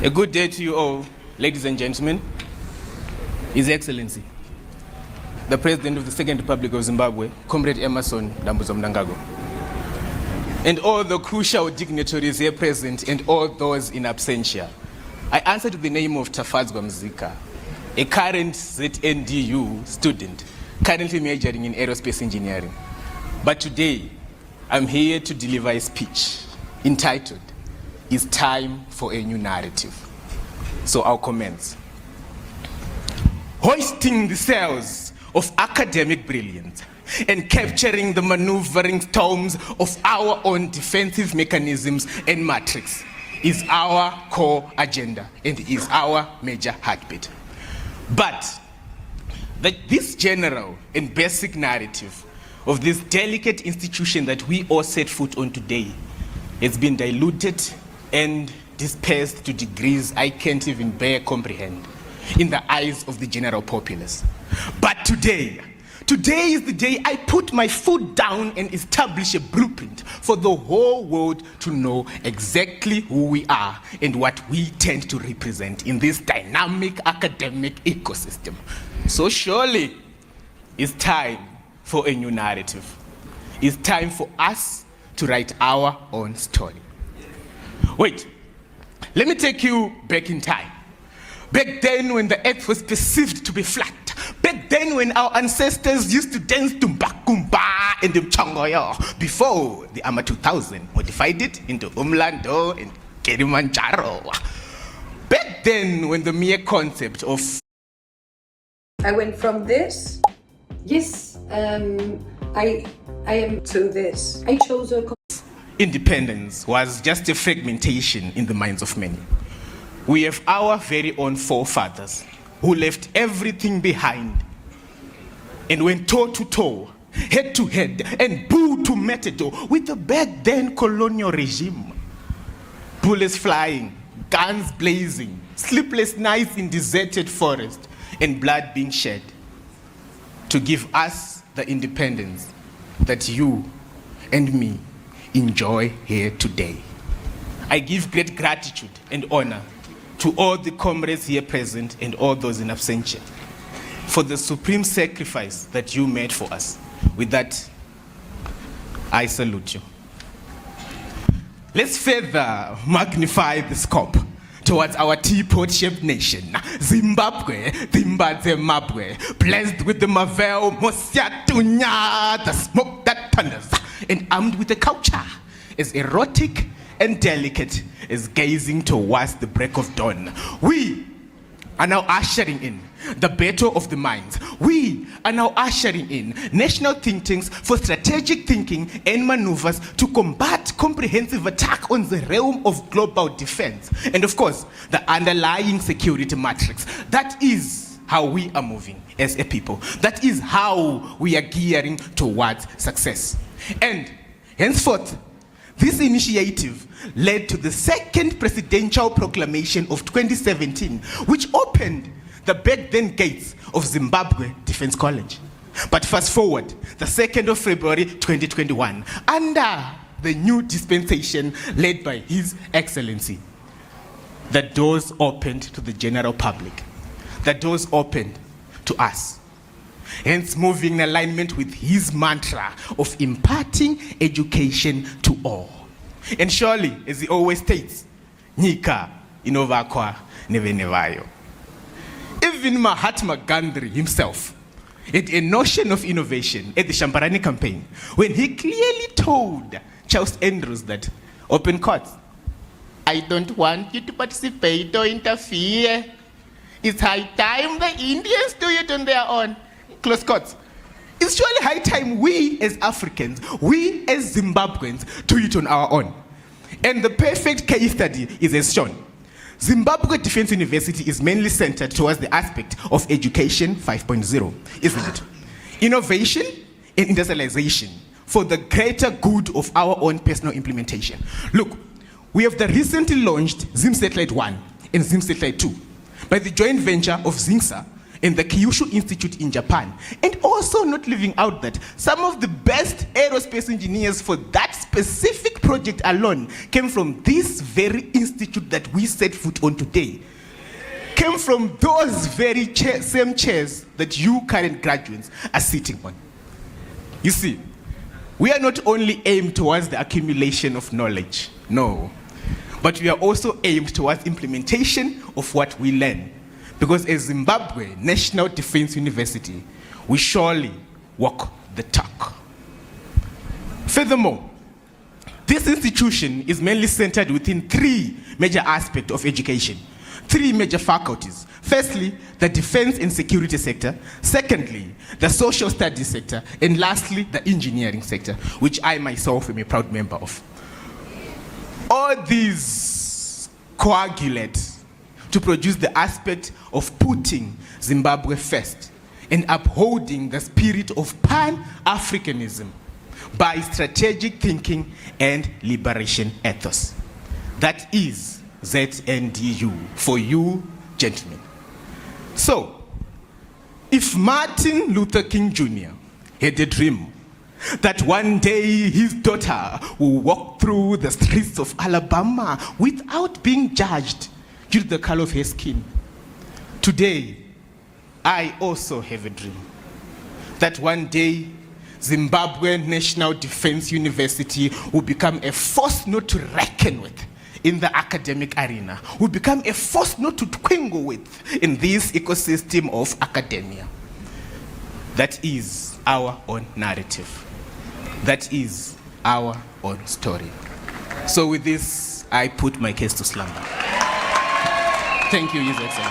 A good day to you all, ladies and gentlemen. His Excellency, the President of the Second Republic of Zimbabwe, Comrade Emerson Dambuzo Mnangagwa, and all the crucial dignitaries here present and all those in absentia. I answer to the name of Tafadzwa Muzika, a current ZNDU student, currently majoring in aerospace engineering. But today, I'm here to deliver a speech entitled, "It's Time for a New Narrative." So I'll commence. Hoisting the sails of academic brilliance and capturing the maneuvering storms of our own defensive mechanisms and matrix is our core agenda and is our major heartbeat. But this general and basic narrative of this delicate institution that we all set foot on today has been diluted and dispersed to degrees I can't even bear comprehend in the eyes of the general populace. But today is the day I put my foot down and establish a blueprint for the whole world to know exactly who we are and what we tend to represent in this dynamic academic ecosystem. So surely it's time for a new narrative. It's time for us to write our own story. Wait, let me take you back in time. Back then when the earth was perceived to be flat. Back then when our ancestors used to dance Tumbakumba and Mchongoyo before the AMA 2000 modified it into Umlando and Kilimanjaro. Back then when the mere concept of I went from this, yes, I am to this. I chose a independence was just a fragmentation in the minds of many. We have our very own forefathers who left everything behind and went toe to toe, head to head, and boot to matador with the back then colonial regime. Bullets flying, guns blazing, sleepless nights in deserted forest, and blood being shed to give us the independence that you and me enjoy here today. I give great gratitude and honor to all the comrades here present and all those in absentia for the supreme sacrifice that you made for us. With that, I salute you. Let's further magnify the scope towards our teapot-shaped nation, Zimbabwe, Zimbabwe, blessed with the Mavel, Mosiatunya, the smoke that thunders, and armed with a culture as erotic and delicate as gazing towards the break of dawn. We are now ushering in the battle of the minds. We are now ushering in national think tanks for strategic thinking and maneuvers to combat comprehensive attack on the realm of global defense. And of course, the underlying security matrix. That is how we are moving as a people. That is how we are gearing towards success. And henceforth, this initiative led to the second presidential proclamation of 2017, which opened the back then gates of Zimbabwe Defense College. But fast forward, the 2nd of February 2021, under the new dispensation led by His Excellency, the doors opened to the general public. The doors opened to us. Hence moving in alignment with his mantra of imparting education to all. And surely, as he always states, Nika inovakwa nevenevayo. Even Mahatma Gandhi himself had a notion of innovation at the Shambarani campaign when he clearly told Charles Andrews that, open quotes, "I don't want you to participate or interfere. It's high time the Indians do it on their own." Close quotes. It's surely high time we as Africans, we as Zimbabweans, do it on our own. And the perfect case study is as shown. Zimbabwe Defense University is mainly centered towards the aspect of education 5.0, isn't it? Innovation and industrialization for the greater good of our own personal implementation. Look, we have the recently launched Zim Satellite 1 and Zim Satellite 2 by the joint venture of ZINSA in the Kyushu Institute in Japan. And also not leaving out that some of the best aerospace engineers for that specific project alone came from this very institute that we set foot on today. Came from those very same chairs that you current graduates are sitting on. You see, we are not only aimed towards the accumulation of knowledge, no, but we are also aimed towards implementation of what we learn. Because as Zimbabwe National Defense University, we surely walk the talk. Furthermore, this institution is mainly centered within three major aspects of education, three major faculties. Firstly, the defense and security sector. Secondly, the social studies sector. And lastly, the engineering sector, which I myself am a proud member of. All these coagulate to produce the aspect of putting Zimbabwe first and upholding the spirit of Pan-Africanism by strategic thinking and liberation ethos. That is ZNDU for you, gentlemen. So, if Martin Luther King Jr. had a dream that one day his daughter will walk through the streets of Alabama without being judged due to the color of her skin, today, I also have a dream that one day Zimbabwe National Defense University will become a force not to reckon with in the academic arena, will become a force not to twingle with in this ecosystem of academia. That is our own narrative. That is our own story. So with this, I put my case to slumber. Thank you, His Excellency.